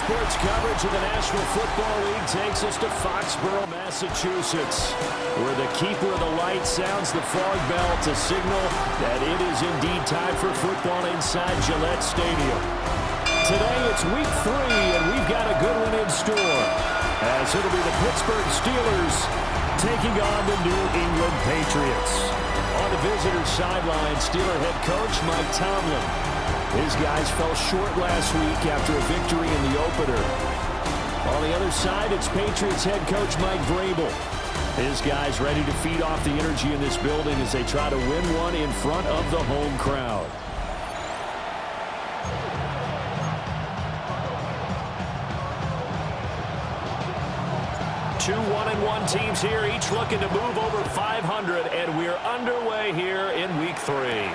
sports coverage of the National Football League takes us to Foxborough, Massachusetts, where the keeper of the light sounds the fog bell to signal that it is indeed time for football inside Gillette Stadium. Today it's week 3, and we've got a good one in store, as it'll be the Pittsburgh Steelers taking on the New England Patriots. On the visitor's sideline, Steeler head coach Mike Tomlin. His guys fell short last week after a victory in the opener. On the other side, it's Patriots head coach Mike Vrabel. His guys ready to feed off the energy in this building as they try to win one in front of the home crowd. Two 1-1 teams here, each looking to move over 500, and we're underway here in week 3.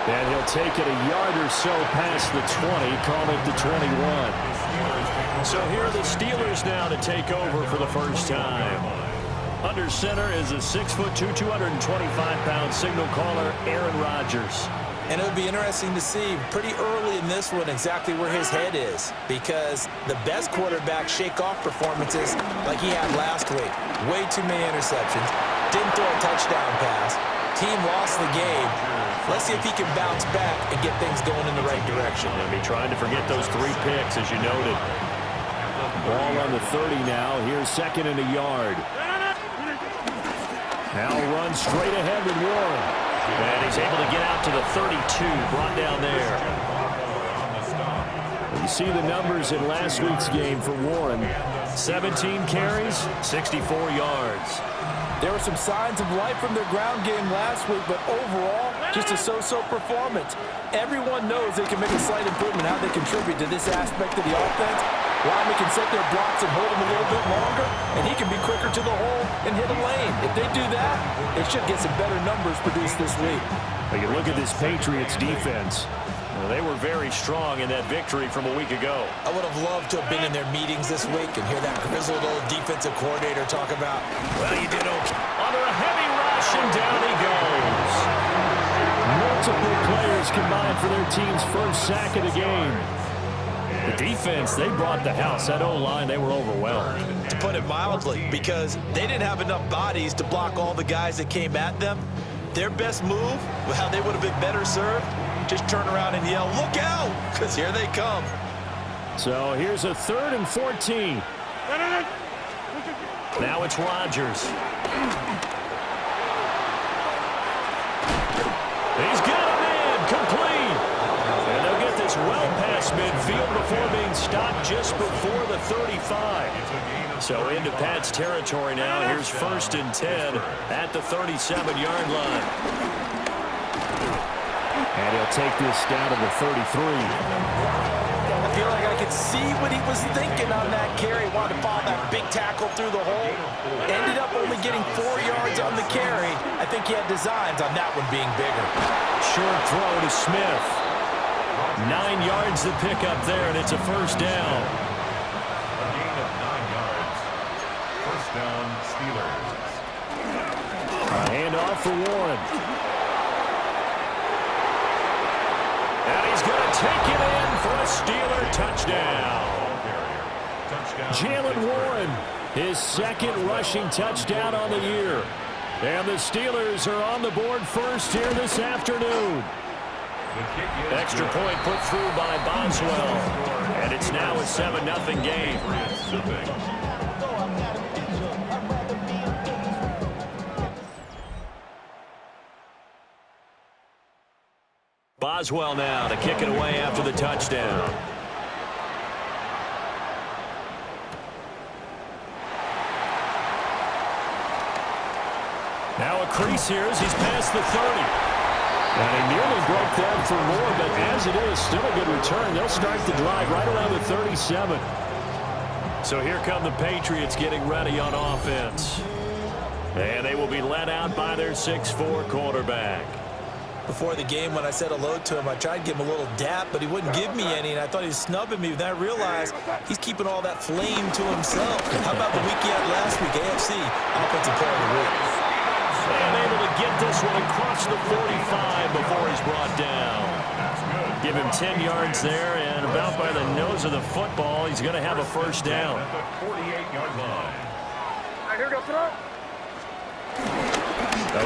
And he'll take it a yard or so past the 20, call it the 21. So here are the Steelers now to take over for the first time. Under center is a 6'2", 225-pound signal caller, Aaron Rodgers. And it'll be interesting to see pretty early in this one exactly where his head is, because the best quarterbacks shake off performances like he had last week. Way too many interceptions. Didn't throw a touchdown pass. Team lost the game. Let's see if he can bounce back and get things going in the right direction. He'll be trying to forget those 3 picks, as you noted. Ball on the 30 now. Here's second and a yard. Now runs straight ahead with Warren. And he's able to get out to the 32, brought down there. You see the numbers in last week's game for Warren. 17 carries, 64 yards. There were some signs of life from their ground game last week, but overall, just a so-so performance. Everyone knows they can make a slight improvement how they contribute to this aspect of the offense. Linemen can set their blocks and hold them a little bit longer, and he can be quicker to the hole and hit a lane. If they do that, they should get some better numbers produced this week. Well, you look at this Patriots defense. Well, they were very strong in that victory from a week ago. I would have loved to have been in their meetings this week and hear that grizzled old defensive coordinator talk about, well, you did okay. Under a heavy rush, and down he goes. Multiple players combined for their team's first sack of the game. The defense, they brought the house. That O-line, they were overwhelmed. To put it mildly, because they didn't have enough bodies to block all the guys that came at them. Their best move, well, they would have been better served. Just turn around and yell, look out, because here they come. So here's a 3rd and 14. Now it's Rodgers. He's got a man, complete. And they'll get this well past midfield before being stopped just before the 35. So into Pat's territory now. Here's 1st and 10 at the 37-yard line. And he'll take this down to the 33. I feel like I could see what he was thinking on that carry. Wanted to follow that big tackle through the hole. Ended up only getting 4 yards on the carry. I think he had designs on that one being bigger. Short throw to Smith. 9 yards to pick up there, and it's a first down. A gain of 9 yards. First down, Steelers. A handoff for Warren. And he's going to take it in for a Steeler touchdown. Jalen Warren, his 2nd rushing touchdown on the year. And the Steelers are on the board first here this afternoon. Extra point put through by Boswell. And it's now a 7-0 game. Boswell now to kick it away after the touchdown. Now a crease here as he's past the 30. And he nearly broke that for more, but as it is, still a good return. They'll start the drive right around the 37. So here come the Patriots getting ready on offense. And they will be led out by their 6'4" quarterback. Before the game, when I said hello to him, I tried to give him a little dap, but he wouldn't give me any, and I thought he was snubbing me. Then I realized he's keeping all that flame to himself. How about the week he had last week, AFC Offensive Player of the Week? And able to get this one across the 45 before he's brought down. Give him 10 yards there, and about by the nose of the football, he's going to have a first down. At the 48-yard line. Here goes throw.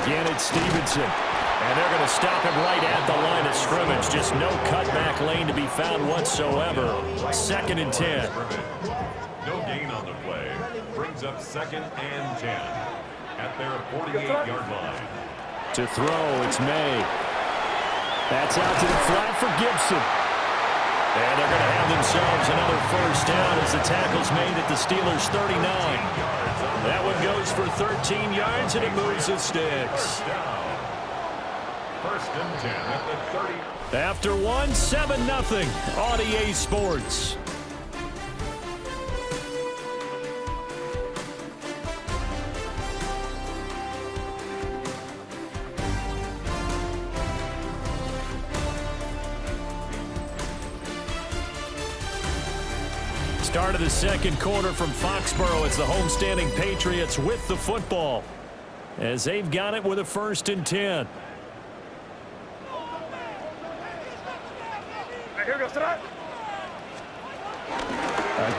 Again, it's Stevenson. And they're going to stop him right at the line of scrimmage. Just no cutback lane to be found whatsoever. 2nd and 10. No gain on the play. Brings up 2nd and 10 at their 48-yard line. To throw, it's May. That's out to the flat for Gibson. And they're going to have themselves another first down as the tackle's made at the Steelers' 39. That one goes for 13 yards, and it moves the sticks. First and 10 at the 30. After one, 7-0 on EA Sports. Start of the second quarter from Foxborough. It's the homestanding Patriots with the football as they've got it with a 1st and 10. Here goes throw. A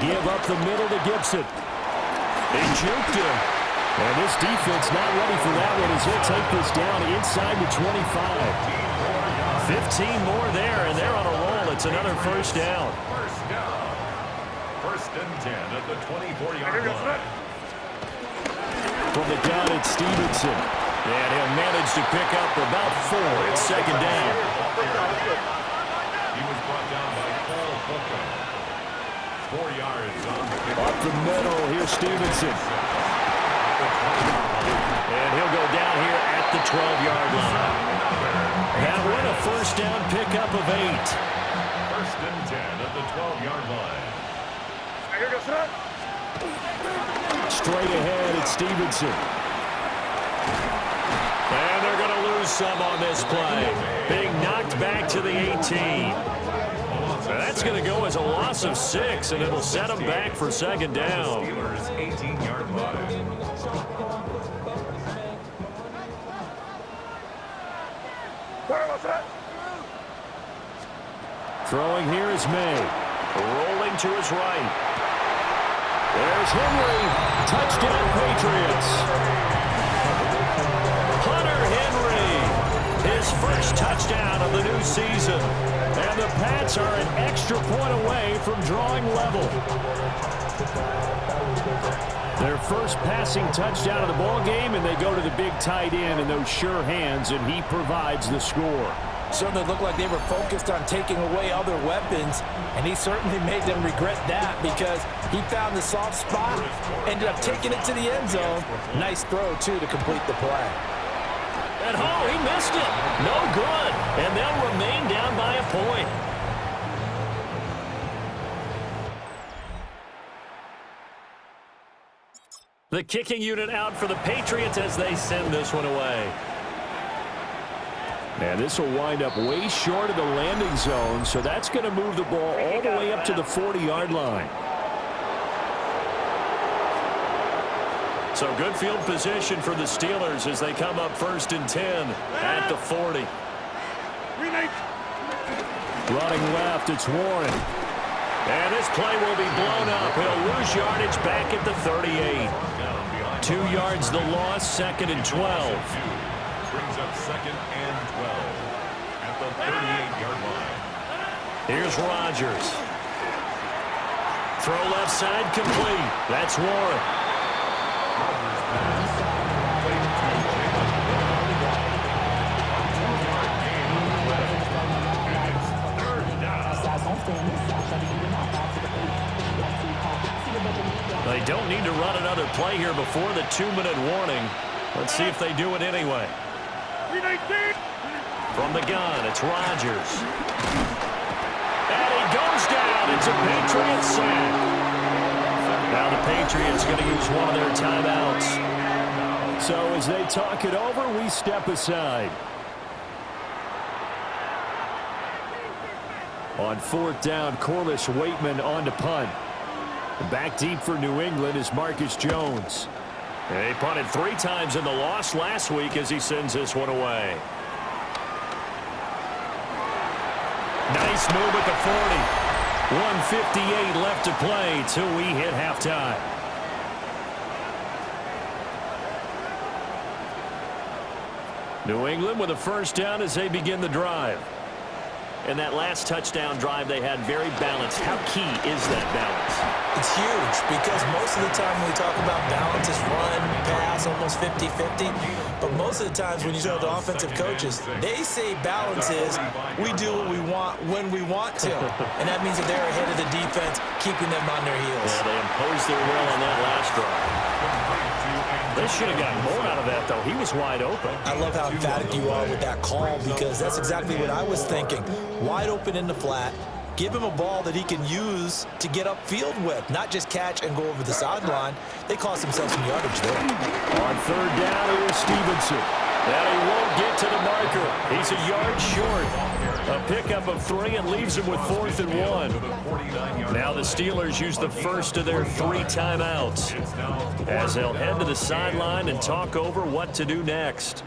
give up the middle to Gibson. They juked him. And this defense not ready for that one as he'll take this down inside the 25. 15 more there, and they're on a roll. It's another first down. First down. First and 10 at the 24-yard line. From the gun, it's Stevenson. And he'll manage to pick up about 4. It's 2nd down. He was brought down by Cole Hooker. 4 yards on the kick. Up the middle, here's Stevenson. And he'll go down here at the 12-yard line. That one a first down pickup of 8. First and 10 at the 12-yard line. Here goes throw. Straight ahead, it's Stevenson. And they're going to lose some on this play. Being knocked back to the 18. That's going to go as a loss of 6, and it'll set them back for 2nd down. Steelers 18-yard line. Throwing here is May. Rolling to his right. There's Henry. Touchdown, Patriots. Hunter Henry. His first touchdown of the new season. And the Pats are an extra point away from drawing level. Their first passing touchdown of the ball game, and they go to the big tight end in those sure hands, and he provides the score. Certainly looked like they were focused on taking away other weapons, and he certainly made them regret that because he found the soft spot, ended up taking it to the end zone. Nice throw, too, to complete the play. And he missed it. No good. And they'll remain down by a point. The kicking unit out for the Patriots as they send this one away. And this will wind up way short of the landing zone, so that's going to move the ball all the way up to the 40-yard line. So good field position for the Steelers as they come up 1st and 10 at the 40. Running left, it's Warren. And this play will be blown up. He'll lose yardage back at the 38. 2 yards the loss, 2nd and 12. Brings up 2nd and 12 at the 38-yard line. Here's Rodgers. Throw left side complete. That's Warren. They don't need to run another play here before the 2-minute warning. Let's see if they do it anyway. From the gun, it's Rodgers. And he goes down. It's a Patriots sack. Now the Patriots going to use one of their timeouts. So as they talk it over, we step aside. On 4th down, Corliss Waitman on to punt. Back deep for New England is Marcus Jones. They punted 3 times in the loss last week as he sends this one away. Nice move at the 40. 1:58 left to play till we hit halftime. New England with a first down as they begin the drive. And that last touchdown drive they had very balanced. How key is that balance? It's huge because most of the time when we talk about balance, it's run, pass, almost 50-50. But most of the times when you talk to offensive coaches, they say balance is we do what we want when we want to. And that means that they're ahead of the defense, keeping them on their heels. Yeah, they imposed their will on that last drive. They should have gotten more out of that, though. He was wide open. I love how emphatic you are with that call because that's exactly what I was thinking. Wide open in the flat. Give him a ball that he can use to get upfield with, not just catch and go over the sideline. They cost themselves some yardage there. On third down, here's Stevenson. And he won't get to the marker. He's a yard short. A pickup of 3 and leaves him with 4th and 1. Now the Steelers use the first of their 3 timeouts as they'll head to the sideline and talk over what to do next.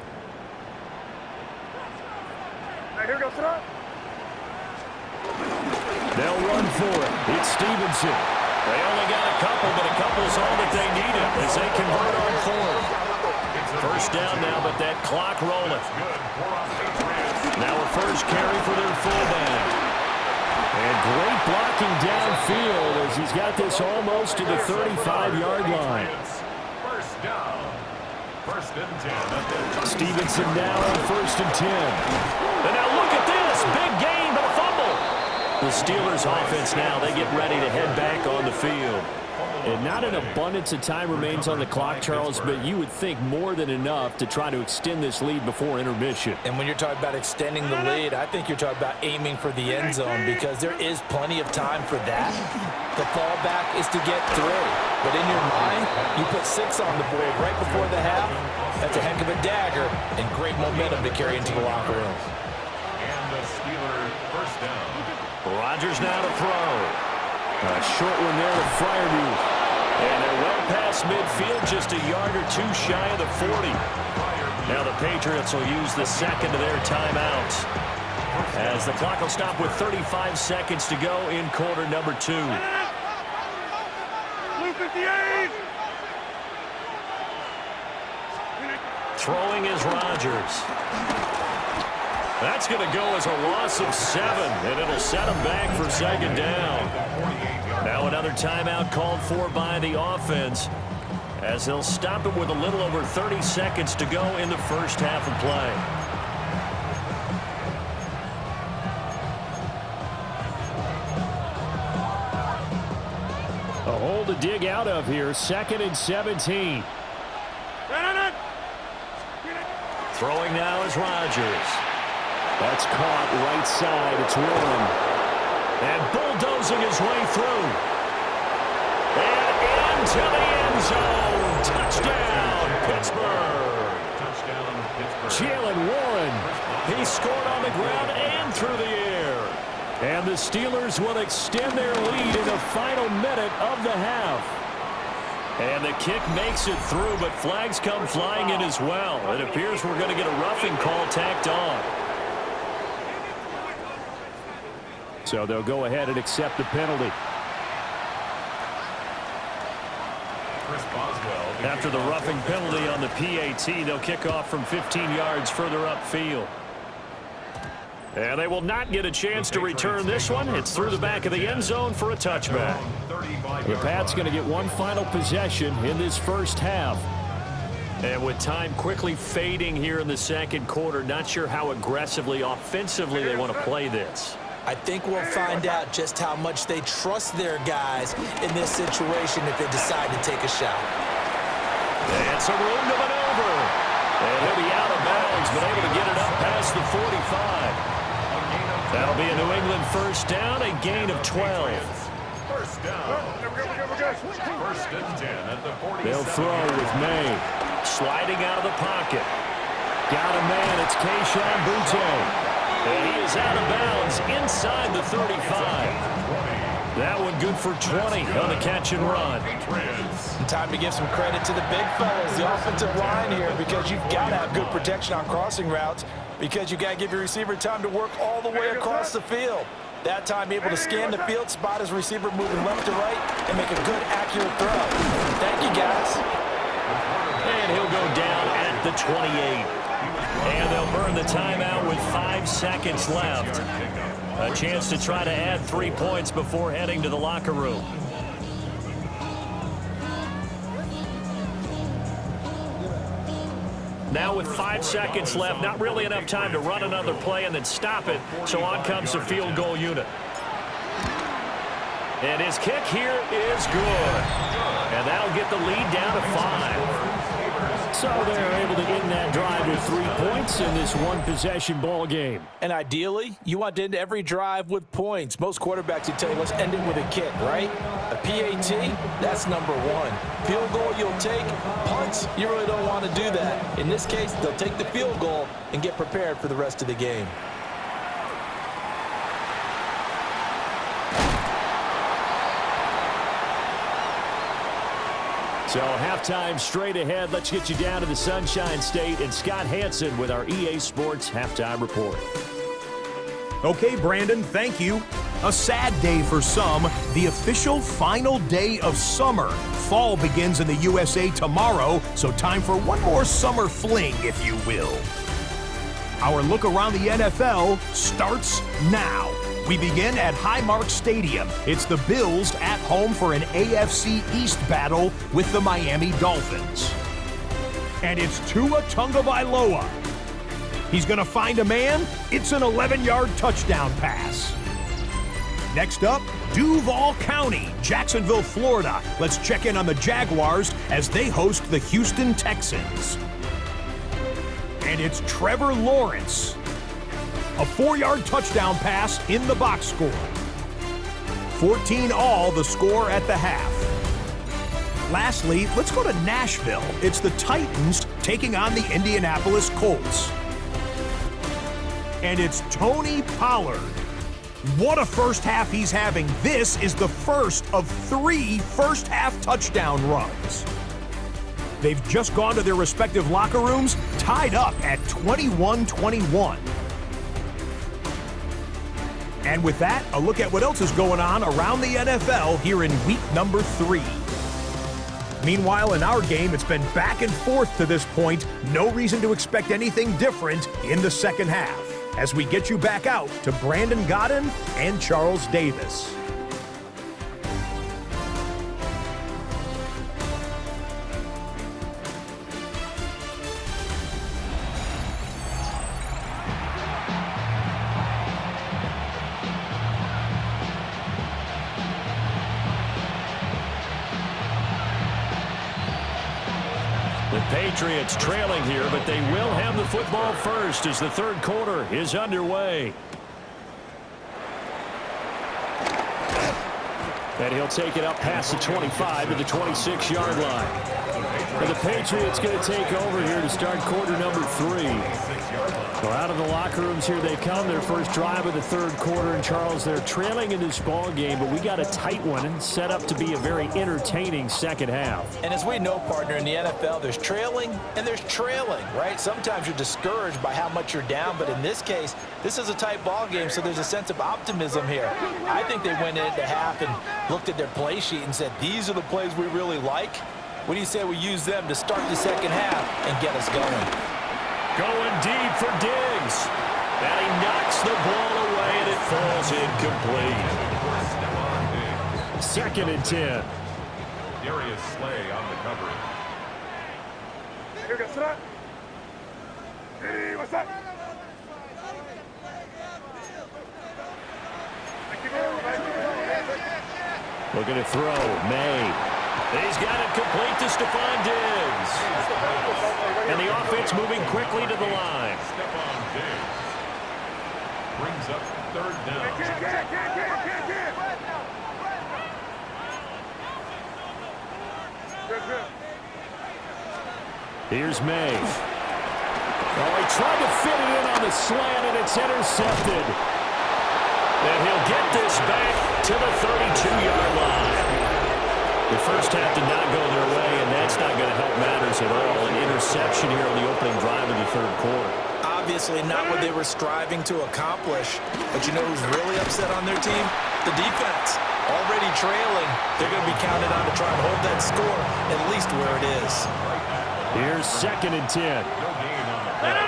Here goes tonight. They'll run for it. It's Stevenson. They only got a couple, but a couple's all that they needed as they convert on 4th. First down now, but that clock rolling. Now a first carry for their fullback. And great blocking downfield as he's got this almost to the 35-yard line. First down. First and 10. Stevenson now on 1st and 10. And now look at this. Big gain, but a fumble. The Steelers offense now, they get ready to head back on the field. And not an abundance of time remains on the clock, Charles, but you would think more than enough to try to extend this lead before intermission. And when you're talking about extending the lead, I think you're talking about aiming for the end zone because there is plenty of time for that. The fallback is to get 3. But in your mind, you put 6 on the board right before the half. That's a heck of a dagger and great momentum to carry into the locker room. And the Steelers first down. Rodgers now to throw. A short one there to Freiermuth. And they're well past midfield, just a yard or 2 shy of the 40. Now the Patriots will use the second of their timeouts as the clock will stop with 35 seconds to go in quarter number 2. Blue 58. Throwing is Rodgers. That's going to go as a loss of 7, and it'll set them back for 2nd down. Now another timeout called for by the offense as they'll stop it with a little over 30 seconds to go in the first half of play. A hole to dig out of here, 2nd and 17. Throwing now is Rodgers. That's caught right side. It's Warren. And bulldozing his way through. And into the end zone. Touchdown, Pittsburgh. Touchdown, Pittsburgh. Jalen Warren. He scored on the ground and through the air. And the Steelers will extend their lead in the final minute of the half. And the kick makes it through, but flags come flying in as well. It appears we're going to get a roughing call tacked on. So they'll go ahead and accept the penalty. After the roughing penalty on the PAT, they'll kick off from 15 yards further upfield. And they will not get a chance to return this one. It's through the back of the end zone for a touchback. The Pats going to get one final possession in this first half. And with time quickly fading here in the second quarter, not sure how aggressively, offensively they want to play this. I think we'll find out just how much they trust their guys in this situation if they decide to take a shot. And some room to maneuver. And he'll be out of bounds, but able to get it up past the 45. That'll be a New England first down, a gain of 12. First down. First and 10 at the 47. They'll throw with May. Sliding out of the pocket. Got a man, it's Kayshon Boutte. And he is out of bounds inside the 35. That one good for 20 on the catch and run. And time to give some credit to the big fellas, the offensive line here, because you've got to have good protection on crossing routes, because you've got to give your receiver time to work all the way across the field. That time able to scan the field, spot his receiver moving left to right, and make a good, accurate throw. Thank you, guys. And he'll go down at the 28. And they'll burn the timeout with 5 seconds left. A chance to try to add 3 points before heading to the locker room. Now with 5 seconds left, not really enough time to run another play and then stop it, so on comes the field goal unit. And his kick here is good. And that'll get the lead down to 5. So they're able to end that drive with 3 points in this one-possession ball game. And ideally, you want to end every drive with points. Most quarterbacks would tell you, let's end it with a kick, right? A PAT, that's number 1. Field goal you'll take. Punts, you really don't want to do that. In this case, they'll take the field goal and get prepared for the rest of the game. So halftime straight ahead. Let's get you down to the Sunshine State and Scott Hansen with our EA Sports Halftime Report. Okay, Brandon, thank you. A sad day for some, the official final day of summer. Fall begins in the USA tomorrow, so time for one more summer fling, if you will. Our look around the NFL starts now. We begin at Highmark Stadium. It's the Bills at home for an AFC East battle with the Miami Dolphins. And it's Tua Tagovailoa. He's going to find a man. It's an 11-yard touchdown pass. Next up, Duval County, Jacksonville, Florida. Let's check in on the Jaguars as they host the Houston Texans. And it's Trevor Lawrence. A 4-yard touchdown pass in the box score. 14-all the score at the half. Lastly, let's go to Nashville. It's the Titans taking on the Indianapolis Colts. And it's Tony Pollard. What a first half he's having. This is the first of 3 first-half touchdown runs. They've just gone to their respective locker rooms, tied up at 21-21. And with that, a look at what else is going on around the NFL here in week number 3. Meanwhile, in our game, it's been back and forth to this point. No reason to expect anything different in the second half, as we get you back out to Brandon Godden and Charles Davis. Patriots trailing here, but they will have the football first as the third quarter is underway. And he'll take it up past the 25 to the 26-yard line. And the Patriots going to take over here to start quarter number 3. Well, out of the locker rooms here they come. Their first drive of the third quarter. And Charles, they're trailing in this ball game, but we got a tight one and set up to be a very entertaining second half. And as we know, partner, in the NFL, there's trailing and there's trailing, right? Sometimes you're discouraged by how much you're down, but in this case, this is a tight ball game, so there's a sense of optimism here. I think they went into half and looked at their play sheet and said, these are the plays we really like. What do you say we use them to start the second half and get us going? Going deep for Diggs. And he knocks the ball away, and it falls incomplete. Second and 10. Darius Slay on the coverage. Here goes that. Hey, what's up? Looking to throw. May. He's got it complete to Stephon Diggs. And the offense moving quickly to the line. Stephon Diggs brings up third down. Here's May. Oh, he tried to fit it in on the slant, and it's intercepted. And he'll get this back to the 32-yard line. The first half did not go their way, and that's not going to help matters at all. An interception here on the opening drive of the third quarter. Obviously not what they were striving to accomplish. But you know who's really upset on their team? The defense. Already trailing. They're going to be counted on to try and hold that score at least where it is. Here's 2nd and 10. No gain on the play.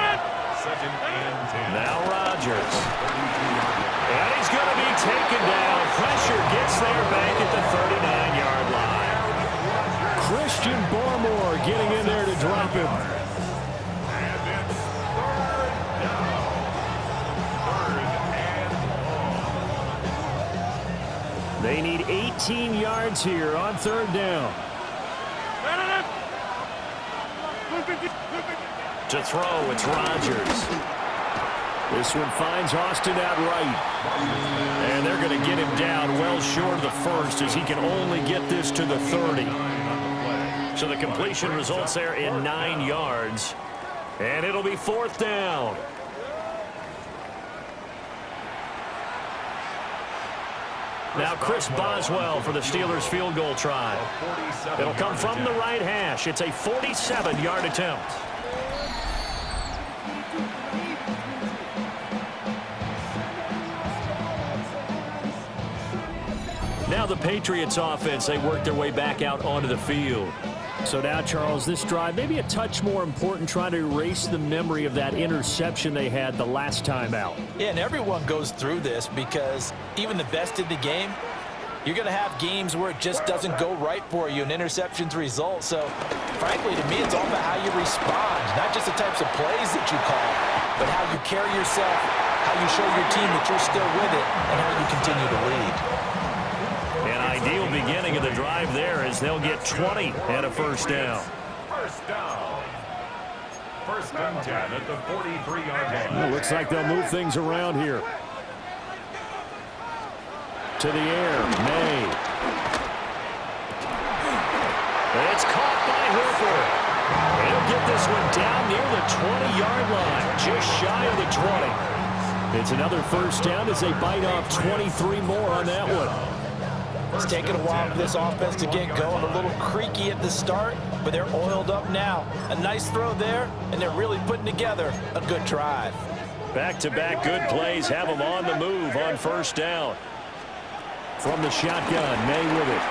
2nd and 10. Now Rodgers. And he's going to be taken down. Pressure gets there back at the 39-yard line. Christian Barmore getting in there to drop him. And it's 3rd down. 3rd and long. They need 18 yards here on 3rd down. To throw, it's Rodgers. This one finds Austin out right. And they're going to get him down well short of the first as he can only get this to the 30. So the completion results there in 9 yards. And it'll be 4th down. Now Chris Boswell for the Steelers field goal try. It'll come from the right hash. It's a 47-yard attempt. Now the Patriots offense, they work their way back out onto the field. So now, Charles, this drive maybe a touch more important, trying to erase the memory of that interception they had the last time out. Yeah, and everyone goes through this because even the best in the game, you're going to have games where it just doesn't go right for you and interceptions result. So, frankly, to me, it's all about how you respond, not just the types of plays that you call, but how you carry yourself, how you show your team that you're still with it, and how you continue to lead. An ideal beginning of the drive there as they'll get 20 and a first down. First down. 1st and 10 at the 43-yard line. Looks like they'll move things around here. To the air, May. It's caught by Hooper. He'll get this one down near the 20-yard line, just shy of the 20. It's another first down as they bite off 23 more on that one. It's taken a while for this offense to get going, a little creaky at the start, but they're oiled up now. A nice throw there, and they're really putting together a good drive. Back-to-back good plays have them on the move on first down. From the shotgun, May with it.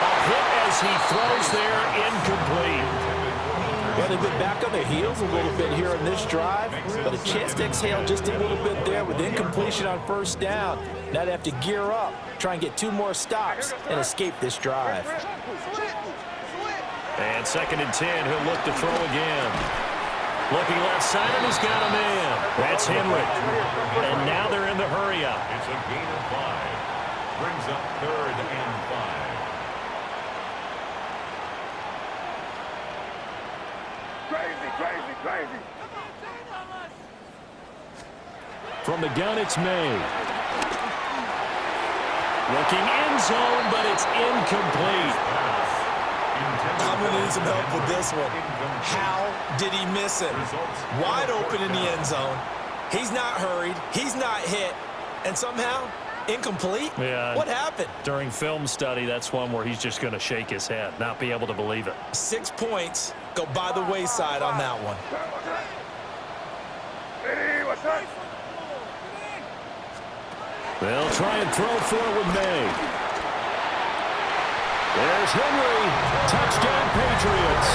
A hit as he throws there, incomplete. Well, they've been back on their heels a little bit here on this drive, but a chance to exhale just a little bit there with incompletion on first down. Now they have to gear up, try and get 2 more stops, and escape this drive. And 2nd and 10, he'll look to throw again. Looking left side, and he's got a man. That's Henry. And now they're in the hurry-up. It's a gain of 5. Brings up 3rd and 5. Crazy. From the gun, it's May. Looking end zone, but it's incomplete. I'm going to need some help with this one. How did he miss it? Wide open in the end zone. He's not hurried. He's not hit. And somehow, incomplete? Yeah. What happened? During film study, that's one where he's just going to shake his head, not be able to believe it. 6 points go by the wayside on that one. Hey, what's up? They'll try and throw for it with May. There's Henry. Touchdown, Patriots.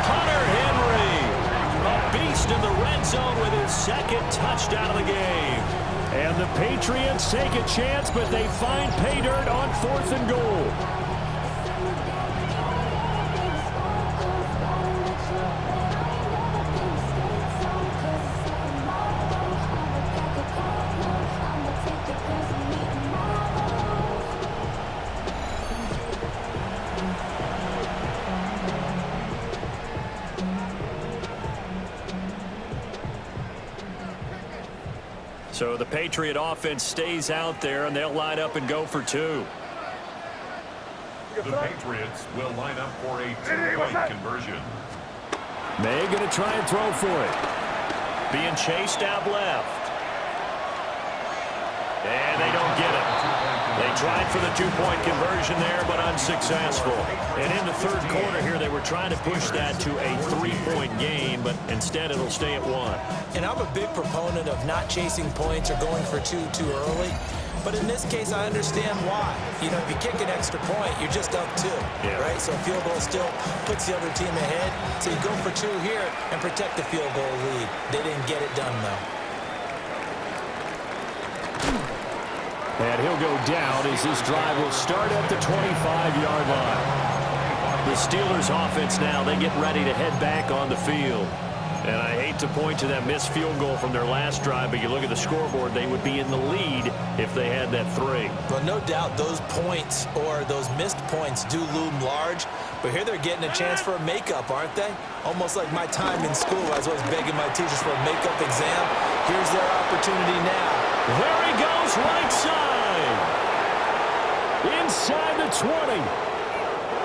Hunter Henry, a beast in the red zone with his 2nd touchdown of the game. And the Patriots take a chance, but they find pay dirt on 4th and goal. So the Patriot offense stays out there, and they'll line up and go for 2. The Patriots will line up for a 2-point conversion. May going to try and throw for it. Being chased out left. And they don't get it. They tried for the two-point conversion there, but unsuccessful. And in the third quarter here, they were trying to push that to a three-point game, but instead it'll stay at one. And I'm a big proponent of not chasing points or going for two too early. But in this case, I understand why. You know, if you kick an extra point, you're just up two, right? So a field goal still puts the other team ahead. So you go for two here and protect the field goal lead. They didn't get it done, though. And he'll go down as this drive will start at the 25-yard line. The Steelers offense now, they get ready to head back on the field. And I hate to point to that missed field goal from their last drive, but you look at the scoreboard, they would be in the lead if they had that three. Well, no doubt those points or those missed points do loom large, but here they're getting a chance for a makeup, aren't they? Almost like my time in school. I was always begging my teachers for a makeup exam. Here's their opportunity now. There he goes, right side. Inside the 20.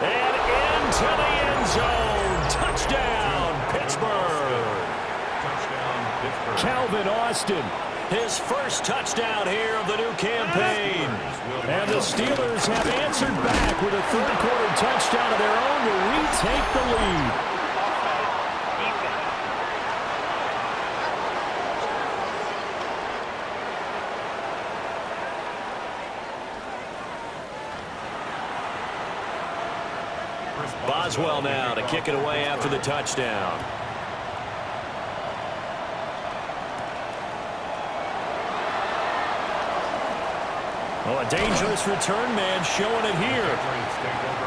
And into the end zone. Touchdown, Pittsburgh. Calvin Austin, his first touchdown here of the new campaign. And the Steelers have answered back with a third-quarter touchdown of their own to retake the lead. Boswell now to kick it away after the touchdown. Oh, a dangerous return man showing it here.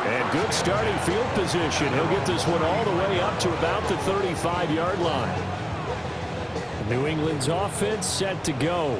And good starting field position. He'll get this one all the way up to about the 35-yard line. New England's offense set to go.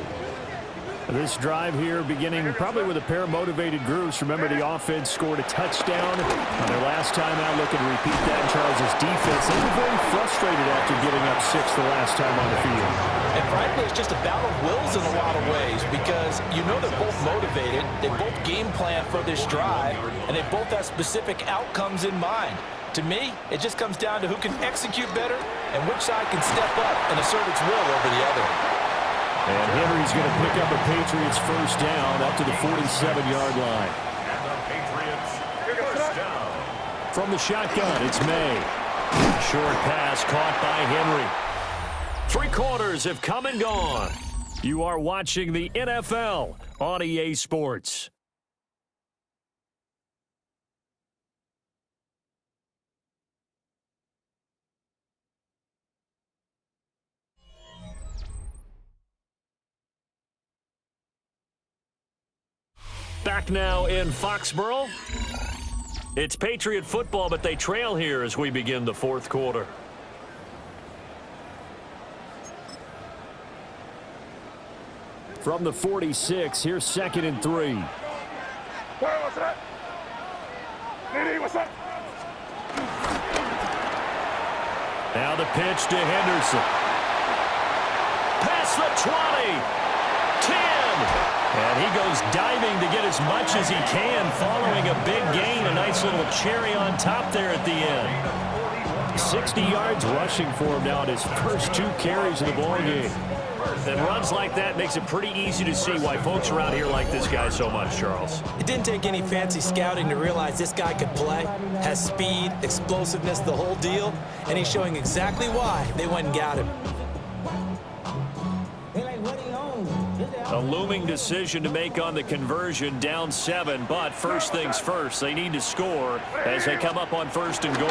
This drive here beginning probably with a pair of motivated groups. Remember, the offense scored a touchdown on their last time out. Looking to repeat that in Charles' defense. They were very frustrated after giving up 6 the last time on the field. And frankly, it's just a battle of wills in a lot of ways because you know they're both motivated. They both game plan for this drive, and they both have specific outcomes in mind. To me, it just comes down to who can execute better and which side can step up and assert its will over the other. And Henry's going to pick up a Patriots first down up to the 47-yard line. And the Patriots first down. From the shotgun, it's May. Short pass caught by Henry. 3 quarters have come and gone. You are watching the NFL on EA Sports. Back now in Foxborough. It's Patriot football, but they trail here as we begin the fourth quarter. From the 46, here's 2nd and 3. What's that? Nene, what's that? Now the pitch to Henderson. Past the 20. 10. And he goes diving to get as much as he can following a big gain. A nice little cherry on top there at the end. 60 yards rushing for him now in his first 2 carries of the ball game. And runs like that makes it pretty easy to see why folks around here like this guy so much, Charles. It didn't take any fancy scouting to realize this guy could play, has speed, explosiveness, the whole deal, and he's showing exactly why they went and got him. A looming decision to make on the conversion, down 7, but first things first, they need to score as they come up on 1st and goal.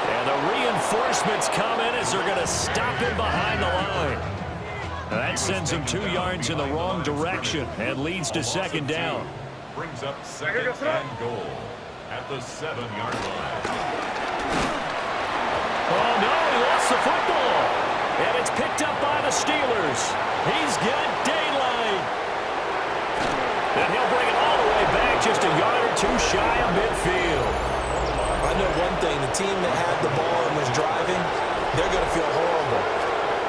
And the reinforcements come in as they're going to stop him behind the line. That sends him 2 yards in the wrong direction and leads to 2nd down. Brings up 2nd and goal at the 7-yard line. Oh, no, he lost the football. And it's picked up by the Steelers. He's got daylight. And he'll bring it all the way back just a yard or 2 shy of midfield. I know one thing. The team that had the ball and was driving, they're going to feel horrible.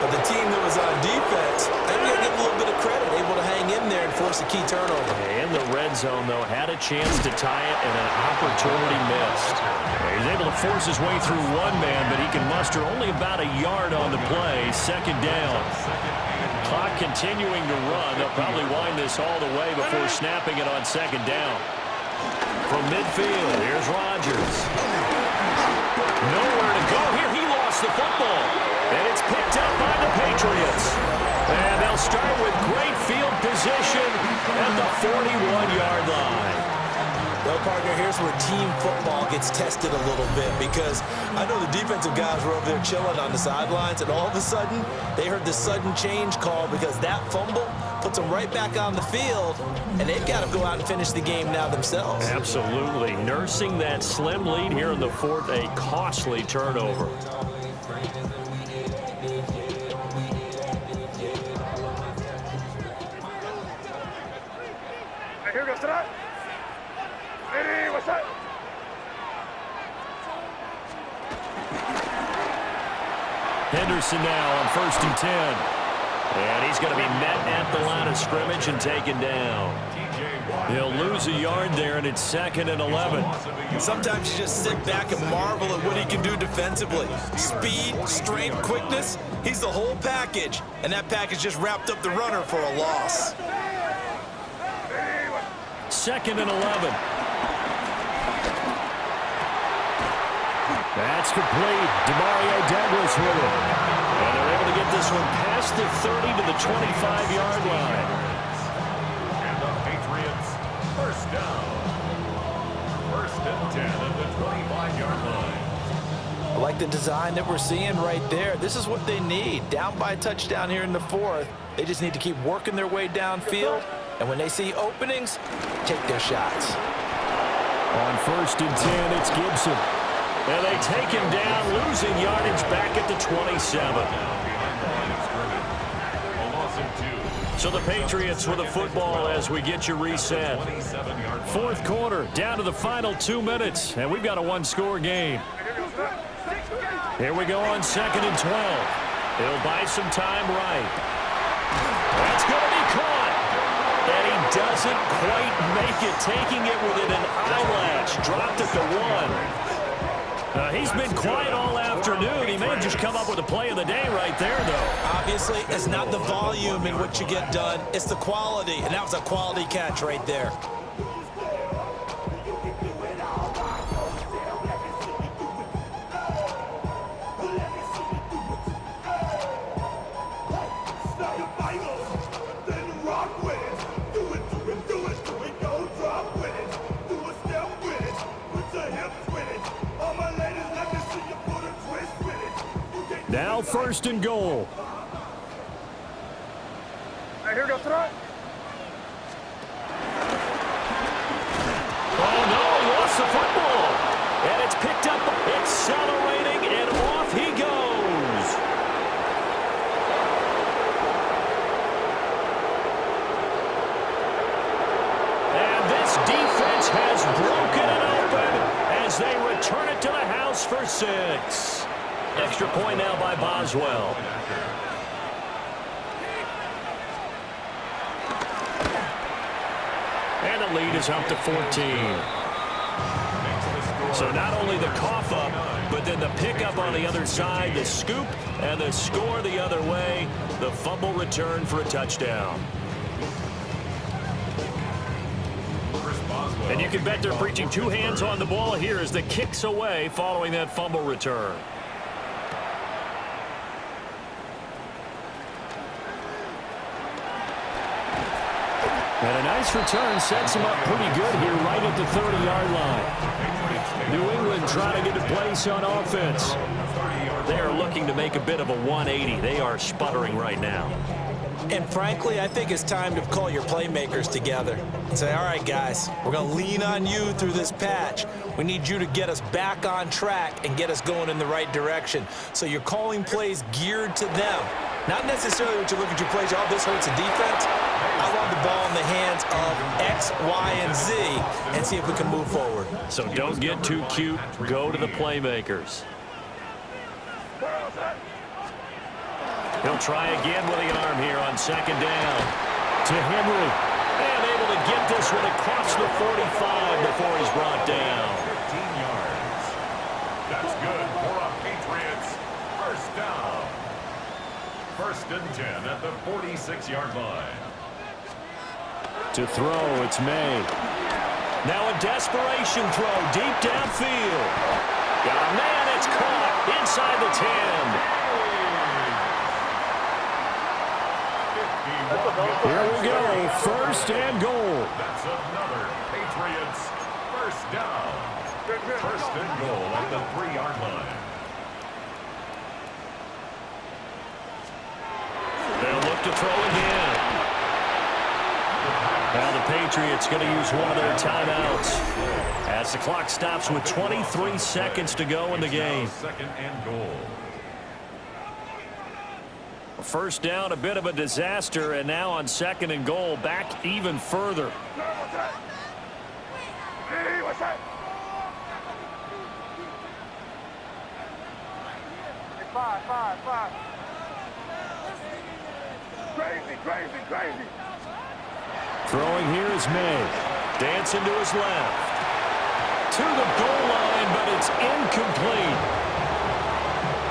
But the team that was on defense, they're going to give a little bit of credit, able to hang in there and force a key turnover. In the red zone, though, had a chance to tie it and an opportunity missed. He's able to force his way through one man, but he can muster only about a yard on the play. Second down. Clock continuing to run. They'll probably wind this all the way before snapping it on second down. From midfield, here's Rodgers. Nowhere to go here. He lost the football. And it's picked up by the Patriots. And they'll start with great field position at the 41-yard line. Well, partner, here's where team football gets tested a little bit, because I know the defensive guys were over there chilling on the sidelines, and all of a sudden, they heard the sudden change call because that fumble puts them right back on the field, and they've got to go out and finish the game now themselves. Absolutely. Nursing that slim lead here in the fourth, a costly turnover. Here goes to that. Lady, what's that? Henderson now on 1st and 10. And he's going to be met at the line of scrimmage and taken down. He'll lose a yard there, and it's 2nd and 11. Sometimes you just sit back and marvel at what he can do defensively. Speed, strength, quickness, he's the whole package. And that package just wrapped up the runner for a loss. 2nd and 11. That's complete. Demario Douglas with it. And they're able to get this one past the 30 to the 25-yard line. And the Patriots, first down. 1st and 10 at the 25-yard line. I like the design that we're seeing right there. This is what they need. Down by a touchdown here in the 4th. They just need to keep working their way downfield. And when they see openings, take their shots. On 1st and 10, it's Gibson. And they take him down, losing yardage back at the 27. So the Patriots with the football as we get you reset. 4th quarter, down to the final 2 minutes, and we've got a one-score game. Here we go on 2nd and 12. He'll buy some time right. That's going to be caught. And he doesn't quite make it, taking it within an eyelash. Dropped at the 1. He's been quiet all afternoon. He may have just come up with a play of the day right there, though. Obviously, it's not the volume in which you get done. It's the quality, and that was a quality catch right there. Now 1st and goal. Here goes to that. Oh, no, he lost the football. And it's picked up, accelerating, and off he goes. And this defense has broken it open as they return it to the house for 6. Extra point now by Boswell. And the lead is up to 14. So not only the cough up, but then the pickup on the other side, the scoop, and the score the other way. The fumble return for a touchdown. And you can bet they're preaching 2 hands on the ball here as the kick's away following that fumble return. And a nice return sets him up pretty good here right at the 30-yard line. New England trying to get a place on offense. They are looking to make a bit of a 180. They are sputtering right now. And frankly, I think it's time to call your playmakers together and say, all right, guys, we're going to lean on you through this patch. We need you to get us back on track and get us going in the right direction. So you're calling plays geared to them. Not necessarily what you look at your plays, oh, this hurts the defense. I want the ball in the hands of X, Y, and Z and see if we can move forward. So don't get too cute. Go to the playmakers. He'll try again with the arm here on 2nd down. To Henry. And able to get this one across the 45 before he's brought down. 15 yards. That's good for a Patriots first down. 1st and 10 at the 46-yard line. To throw, it's May. Now a desperation throw deep downfield. Got a man, it's caught inside the 10. Here we go, 1st and goal. That's another Patriots first down. 1st and goal at the 3-yard line. They'll look to throw again. Now the Patriots going to use one of their timeouts as the clock stops with 23 seconds to go in the game. 2nd and goal. First down, a bit of a disaster, and now on 2nd and goal, back even further. Hey, what's that? Hey, five. Crazy. Throwing here is May. Dancing to his left. To the goal line, but it's incomplete.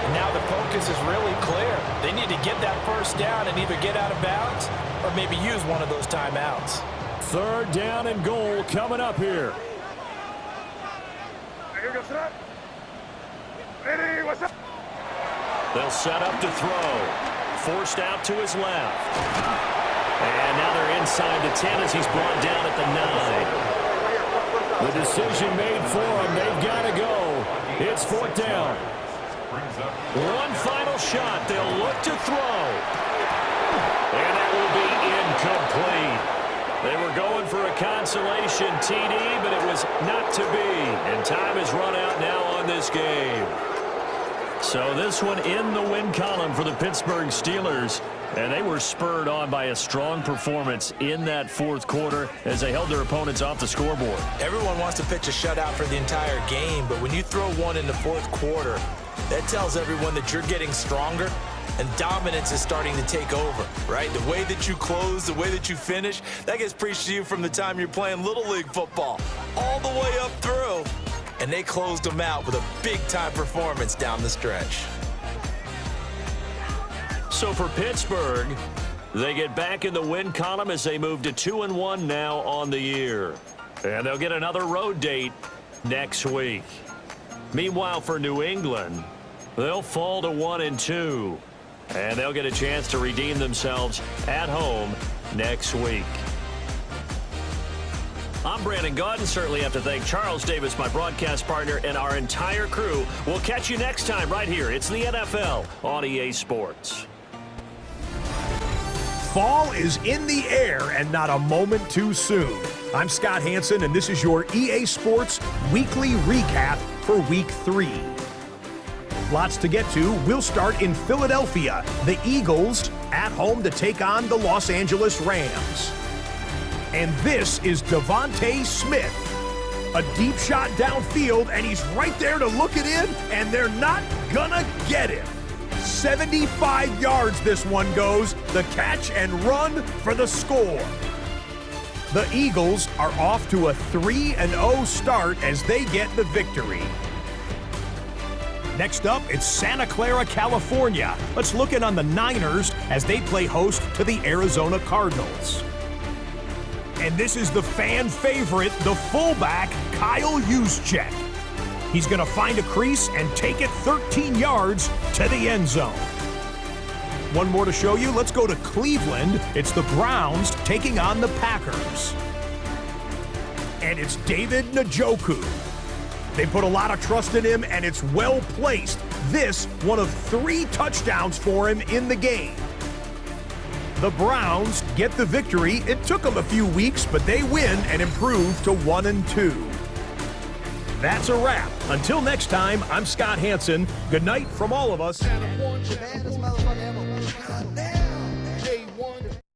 And now the focus is really clear. They need to get that first down and either get out of bounds or maybe use one of those timeouts. 3rd down and goal coming up here. Hey, what's up? They'll set up to throw. Forced out to his left. And now they're inside the 10 as he's brought down at the 9. The decision made for him. They've got to go. It's 4th down. One final shot. They'll look to throw. And that will be incomplete. They were going for a consolation TD, but it was not to be. And time has run out now on this game. So this one in the win column for the Pittsburgh Steelers. And they were spurred on by a strong performance in that 4th quarter as they held their opponents off the scoreboard. Everyone wants to pitch a shutout for the entire game, but when you throw one in the 4th quarter, that tells everyone that you're getting stronger and dominance is starting to take over, right? The way that you close, the way that you finish, that gets preached to you from the time you're playing Little League football all the way up through. And they closed them out with a big-time performance down the stretch. So for Pittsburgh, they get back in the win column as they move to 2-1 now on the year. And they'll get another road date next week. Meanwhile, for New England, they'll fall to 1-2. And they'll get a chance to redeem themselves at home next week. I'm Brandon Gaudin. Certainly have to thank Charles Davis, my broadcast partner, and our entire crew. We'll catch you next time right here. It's the NFL on EA Sports. Fall is in the air and not a moment too soon. I'm Scott Hansen, and this is your EA Sports Weekly Recap for Week 3. Lots to get to. We'll start in Philadelphia. The Eagles at home to take on the Los Angeles Rams. And this is Devontae Smith. A deep shot downfield, and he's right there to look it in, and they're not gonna get him. 75 yards this one goes. The catch and run for the score. The Eagles are off to a 3-0 start as they get the victory. Next up, it's Santa Clara, California. Let's look in on the Niners as they play host to the Arizona Cardinals. And this is the fan favorite, the fullback, Kyle Juszczyk. He's going to find a crease and take it 13 yards to the end zone. One more to show you. Let's go to Cleveland. It's the Browns taking on the Packers. And it's David Njoku. They put a lot of trust in him, and it's well placed. This, one of 3 touchdowns for him in the game. The Browns get the victory. It took them a few weeks, but they win and improve to 1-2. That's a wrap. Until next time, I'm Scott Hansen. Good night from all of us.